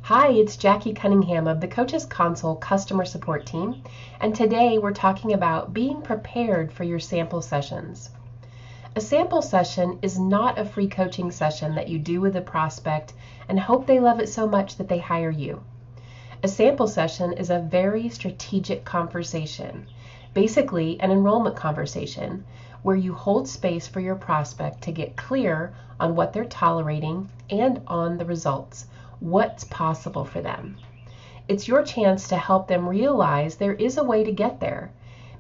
Hi, it's Jackie Cunningham of the Coaches Console customer support team, and today we're talking about being prepared for your sample sessions. A sample session is not a free coaching session that you do with a prospect and hope they love it so much that they hire you. A sample session is a very strategic conversation, basically an enrollment conversation, where you hold space for your prospect to get clear on what they're tolerating and on the results. What's possible for them. It's your chance to help them realize there is a way to get there.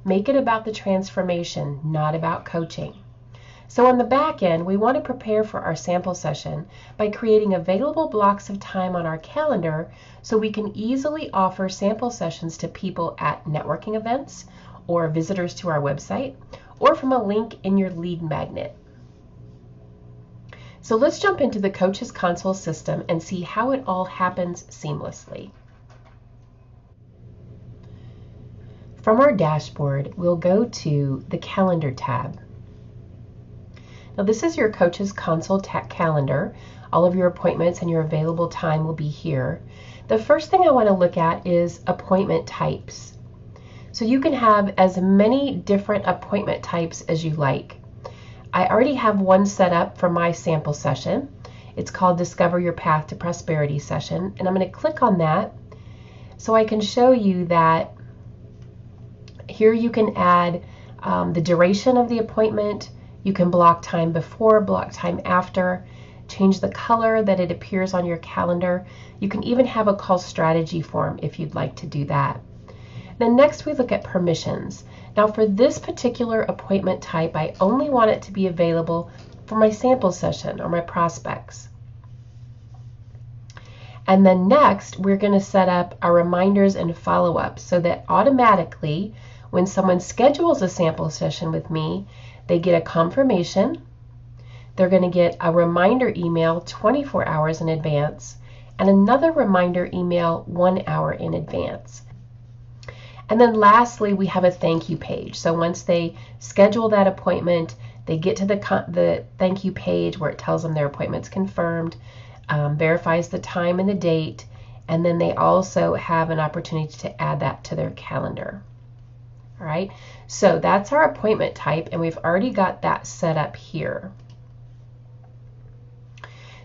Make it about the transformation, not about coaching. So on the back end, we want to prepare for our sample session by creating available blocks of time on our calendar so we can easily offer sample sessions to people at networking events or visitors to our website or from a link in your lead magnet. So let's jump into the Coaches Console system and see how it all happens seamlessly. From our dashboard, we'll go to the Calendar tab. Now this is your Coaches Console calendar. All of your appointments and your available time will be here. The first thing I want to look at is appointment types. So you can have as many different appointment types as you like. I already have one set up for my sample session. It's called Discover Your Path to Prosperity session, and I'm going to click on that so I can show you that here you can add the duration of the appointment. You can block time before, block time after, change the color that it appears on your calendar. You can even have a call strategy form if you'd like to do that. Then next we look at permissions. Now for this particular appointment type, I only want it to be available for my sample session or my prospects. And then next, we're going to set up our reminders and follow-up so that automatically when someone schedules a sample session with me, they get a confirmation. They're going to get a reminder email 24 hours in advance and another reminder email 1 hour in advance. And then lastly, we have a thank you page. So once they schedule that appointment, they get to the thank you page where it tells them their appointment's confirmed, verifies the time and the date, and then they also have an opportunity to add that to their calendar. All right, so that's our appointment type, and we've already got that set up here.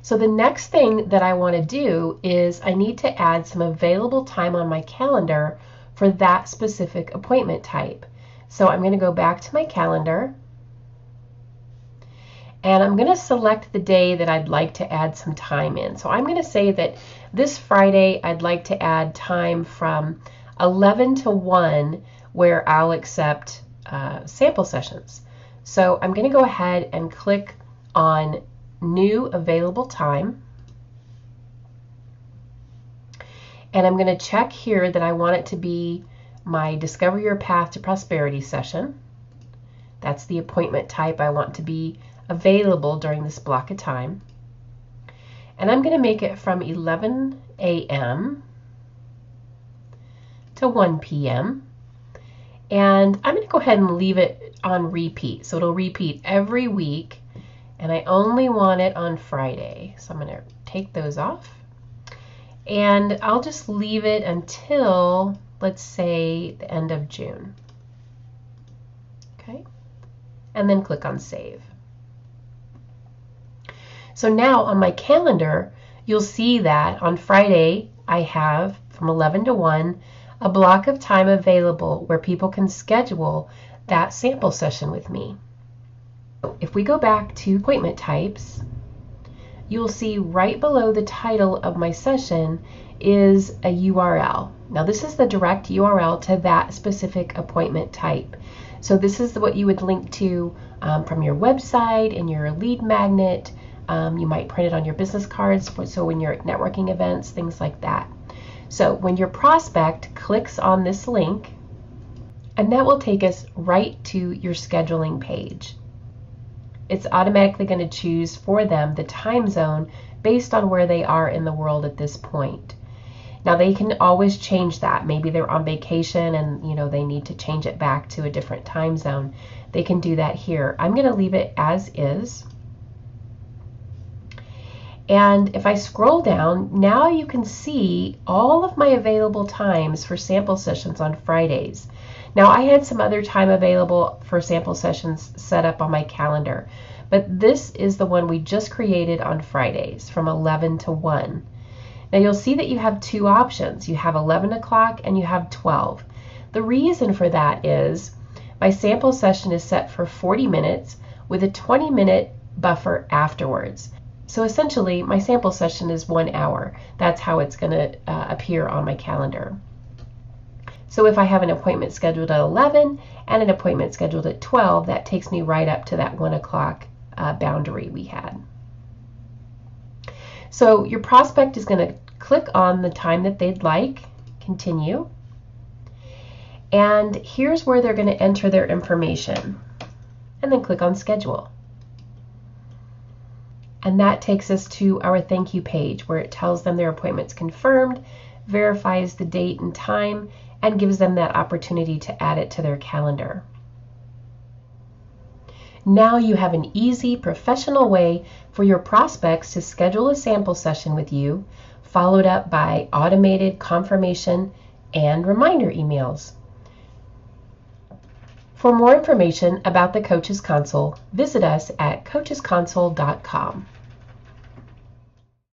So the next thing that I want to do is I need to add some available time on my calendar for that specific appointment type. So I'm going to go back to my calendar and I'm going to select the day that I'd like to add some time in. So I'm going to say that this Friday I'd like to add time from 11 to 1 where I'll accept sample sessions. So I'm going to go ahead and click on New Available Time. And I'm going to check here that I want it to be my Discover Your Path to Prosperity session. That's the appointment type I want to be available during this block of time. And I'm going to make it from 11 a.m. to 1 p.m. And I'm going to go ahead and leave it on repeat. So it'll repeat every week. And I only want it on Friday. So I'm going to take those off. And I'll just leave it until, let's say, the end of June. Okay, and then click on Save. So now on my calendar, you'll see that on Friday, I have from 11 to 1 a block of time available where people can schedule that sample session with me. If we go back to appointment types, you'll see right below the title of my session is a URL. Now this is the direct URL to that specific appointment type. So this is what you would link to from your website and your lead magnet. You might print it on your business cards, so when you're at networking events, things like that. So when your prospect clicks on this link, and that will take us right to your scheduling page. It's automatically going to choose for them the time zone based on where they are in the world at this point. Now they can always change that. Maybe they're on vacation and they need to change it back to a different time zone. They can do that here. I'm going to leave it as is. And if I scroll down, now you can see all of my available times for sample sessions on Fridays. Now, I had some other time available for sample sessions set up on my calendar, but this is the one we just created on Fridays from 11 to 1. Now, you'll see that you have two options. You have 11 o'clock and you have 12. The reason for that is my sample session is set for 40 minutes with a 20-minute buffer afterwards. So essentially, my sample session is 1 hour. That's how it's going to appear on my calendar. So if I have an appointment scheduled at 11 and an appointment scheduled at 12, that takes me right up to that 1 o'clock boundary we had. So your prospect is going to click on the time that they'd like, continue, and here's where they're going to enter their information, and then click on schedule. And that takes us to our thank you page where it tells them their appointment's confirmed, verifies the date and time, and gives them that opportunity to add it to their calendar. Now you have an easy, professional way for your prospects to schedule a sample session with you, followed up by automated confirmation and reminder emails. For more information about the Coaches Console, visit us at coachesconsole.com.